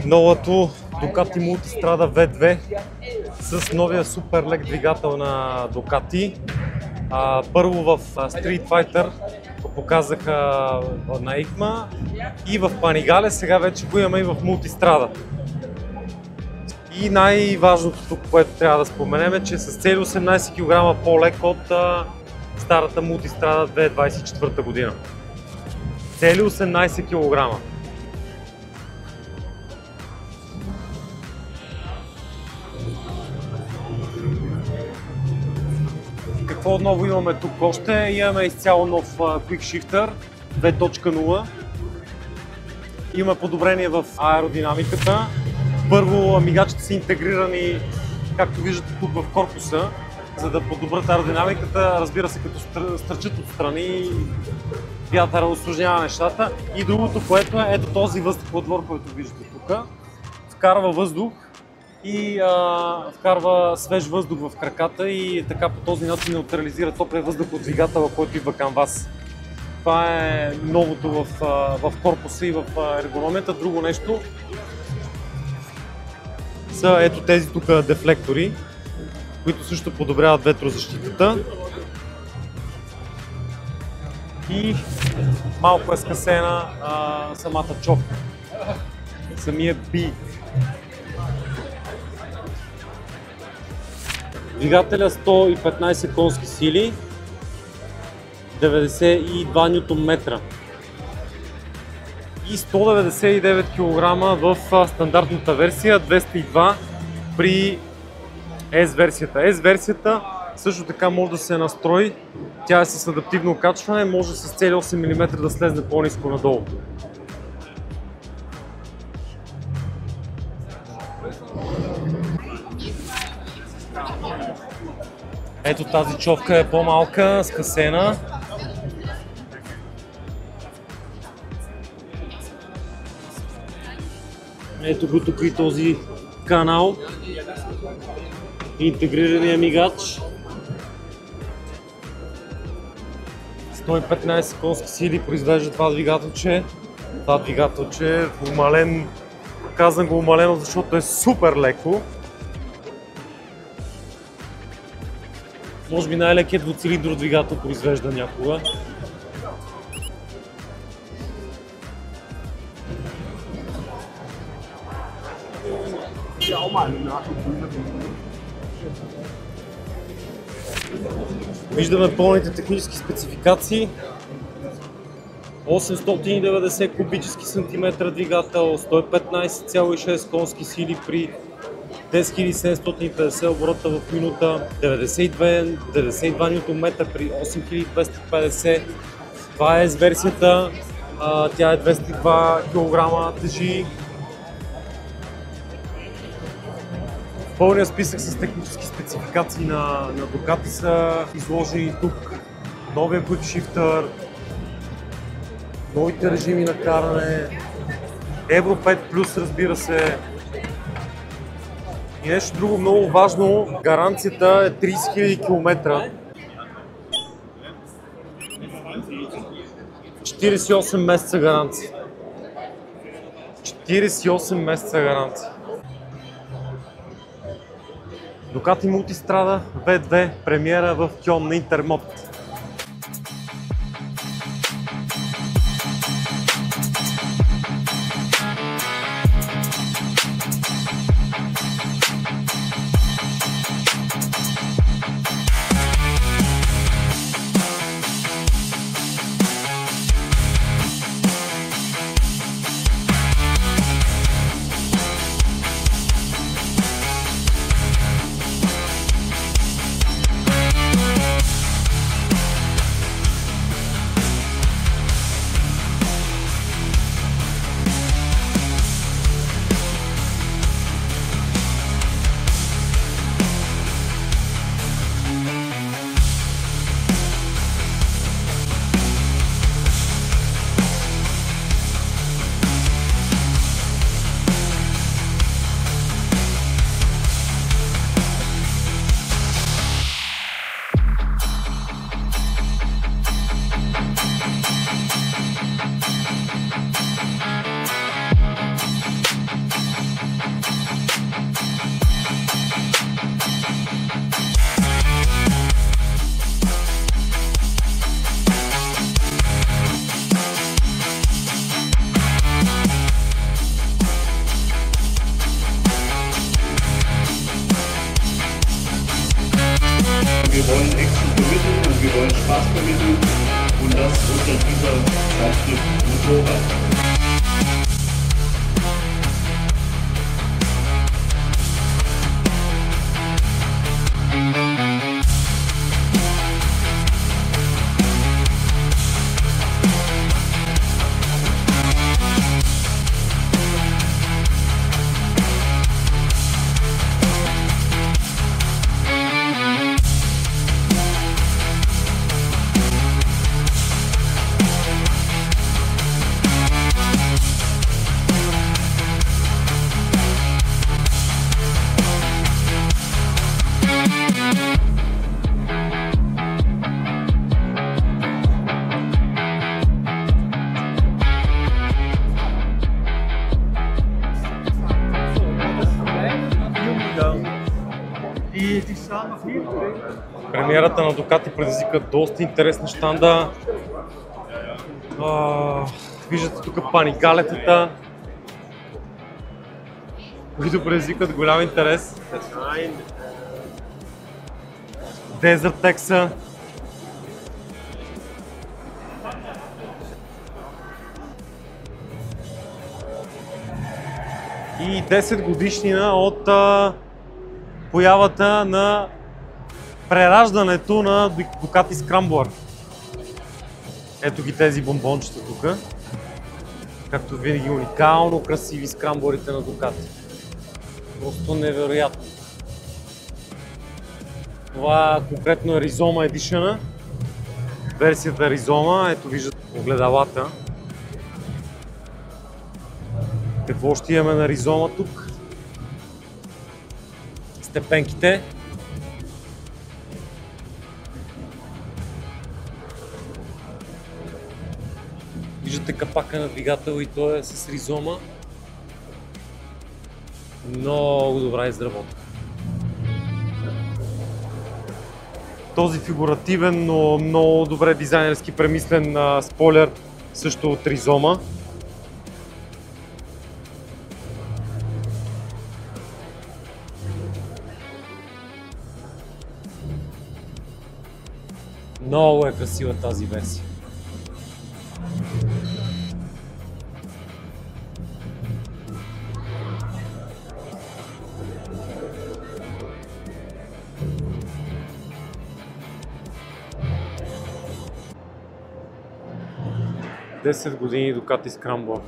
новото Ducati Multistrada V2 с новия супер лек двигател на Ducati. Първо в Street Fighter го показаха на EICMA и в Panigale, сега вече го имаме и в Multistrada. И най-важното тук, което трябва да споменем е, че с цели 18 кг по-лек от старата Multistrada 2024 година. Цели 18 кг. Какво отново имаме тук още? Имаме изцяло нов Quick Shifter 2.0. Има подобрение в аеродинамиката. Първо, мигачите са интегрирани, както виждате тук в корпуса, за да подобрят аеродинамиката. Разбира се, като стърчат отстрани, вятъра усложнява нещата. И другото, което е, ето този въздухоотвор, който виждате тук, вкарва въздух и вкарва свеж въздух в краката и така по този начин неутрализира топлия въздух от двигателя, който идва към вас. Това е новото в корпуса и в ергономията. Друго нещо са ето тези тук дефлектори, които също подобряват ветрозащитата. И малко е скъсена самата човка, самия би. Двигателя 115 конски сили, 92 Нм и 199 кг в стандартната версия, 202 при S-версията. S-версията също така може да се настрои, тя е с адаптивно качване, може с цели 8 мм да слезне по-ниско надолу. Ето тази човка е по-малка, скъсена. Ето го тук и този канал. Интегрирания мигач. 115 конски сили произвежда това двигателче. Това двигателче е умален, казвам го умалено, защото е супер леко. Може би най-лекият двуцилиндров двигател произвежда някога. Виждаме пълните технически спецификации. 890 кубически сантиметра двигател, 115,6 конски сили при 10750 оборота в минута, 92 Нм при 8250. Това е с версията, тя е 202 кг тежи. Пълният списък с технически спецификации на Ducati са изложени тук. Новия Quick Shifter, новите режими на каране, Евро 5+, разбира се. И нещо друго много важно, гаранцията е 30 000 км. 48 месеца гаранция. 48 месеца гаранция. Ducati Multistrada V2 премиера в Кьон на Интермод. wir wollen Action vermitteln und wir wollen Spaß vermitteln und das unter dieser Zeitschrift Motorrad. Премиерата на Дукати предизвика доста интересни щанда. Виждате тук панигалетата, които предизвикат голям интерес. Дезертекса. И 10 годишнина от появата на прераждането на Ducati Scrambler. Ето ги тези бомбончета тук. Както винаги уникално красиви скрамблерите на Ducati. Просто невероятно. Това конкретно е Rizoma Edition. Версията Rizoma. Ето виждате огледалата. Какво ще имаме на Rizoma тук? Степенките. Виждате капака на двигател и той е с Rizoma. Много добра изработка. Този фигуративен, но много добре дизайнерски премислен спойлер също от Rizoma. Много е красива тази версия. Десет години Ducati Scrambler.